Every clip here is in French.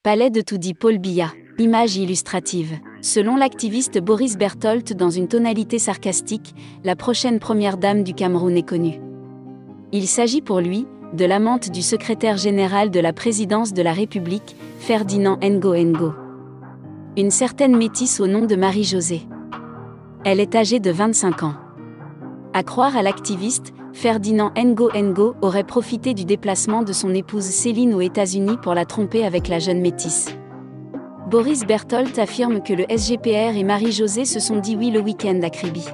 Palais de Toudi Paul Biya. Image illustrative. Selon l'activiste Boris Berthold dans une tonalité sarcastique, la prochaine première dame du Cameroun est connue. Il s'agit pour lui de l'amante du secrétaire général de la présidence de la République, Ferdinand Ngo Ngo. Une certaine métisse au nom de Marie-Josée. Elle est âgée de 25 ans. À croire à l'activiste, Ferdinand Ngo Ngo aurait profité du déplacement de son épouse Céline aux États-Unis pour la tromper avec la jeune métisse. Boris Berthold affirme que le SGPR et Marie-Josée se sont dit oui le week-end à Kribi.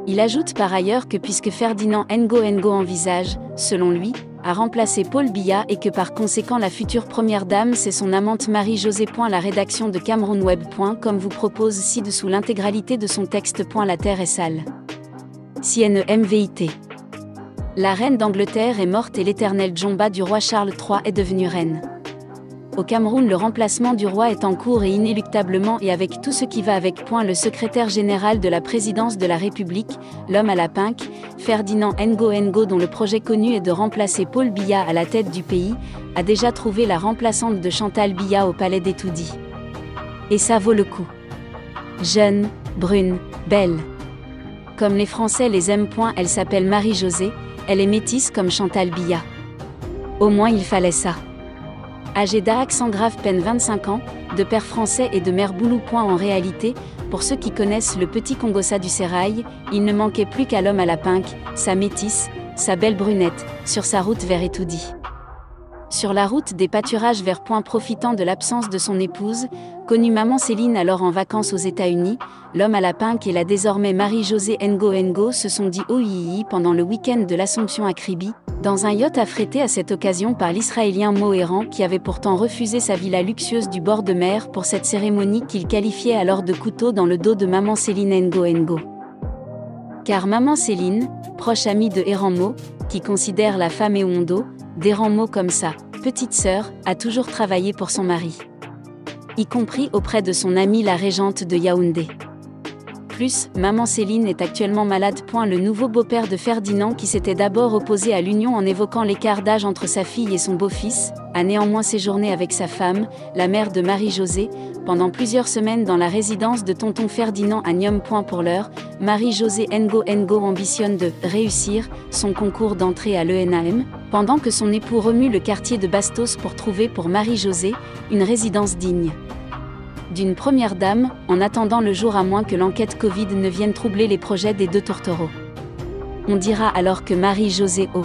Il ajoute par ailleurs que puisque Ferdinand Ngo Ngo envisage, selon lui, à remplacer Paul Biya et que par conséquent la future première dame c'est son amante Marie-Josée. La rédaction de CamerounWeb.com vous propose ci-dessous l'intégralité de son texte. La terre est sale. CNEMVIT. La reine d'Angleterre est morte et l'éternelle Djomba du roi Charles III est devenue reine. Au Cameroun, le remplacement du roi est en cours et inéluctablement et avec tout ce qui va avec. Le secrétaire général de la présidence de la République, l'homme à la pinque, Ferdinand Ngo Ngo, dont le projet connu est de remplacer Paul Biya à la tête du pays, a déjà trouvé la remplaçante de Chantal Biya au palais des Toudi. Et ça vaut le coup. Jeune, brune, belle. Comme les Français les aiment. Elle s'appelle Marie-Josée, elle est métisse comme Chantal Biya. Au moins il fallait ça. Âgée d'accent grave, peine 25 ans, de père français et de mère boulou. En réalité, pour ceux qui connaissent le petit Congossa du Sérail, il ne manquait plus qu'à l'homme à la pinque, sa métisse, sa belle brunette, sur sa route vers Etoudi. Sur la route des pâturages vers profitant de l'absence de son épouse, connue maman Céline alors en vacances aux États-Unis, l'homme à la pinque et la désormais Marie-Josée Ngo Ngo se sont dit oui pendant le week-end de l'Assomption à Kribi, dans un yacht affrété à cette occasion par l'Israélien Mohéran qui avait pourtant refusé sa villa luxueuse du bord de mer pour cette cérémonie qu'il qualifiait alors de couteau dans le dos de maman Céline Ngo Ngo. Car maman Céline, proche amie de Eranmo, qui considère la femme Ewondo, d'Eranmo comme sa petite sœur, a toujours travaillé pour son mari. Y compris auprès de son amie la régente de Yaoundé. Plus, maman Céline est actuellement malade. Le nouveau beau-père de Ferdinand qui s'était d'abord opposé à l'union en évoquant l'écart d'âge entre sa fille et son beau-fils, a néanmoins séjourné avec sa femme, la mère de Marie-Josée, pendant plusieurs semaines dans la résidence de tonton Ferdinand à Niom. Pour l'heure, Marie-Josée Ngo Ngo ambitionne de réussir son concours d'entrée à l'ENAM, pendant que son époux remue le quartier de Bastos pour trouver pour Marie-Josée une résidence digne d'une première dame, en attendant le jour à moins que l'enquête Covid ne vienne troubler les projets des deux tourtereaux. On dira alors que Marie-Josée O.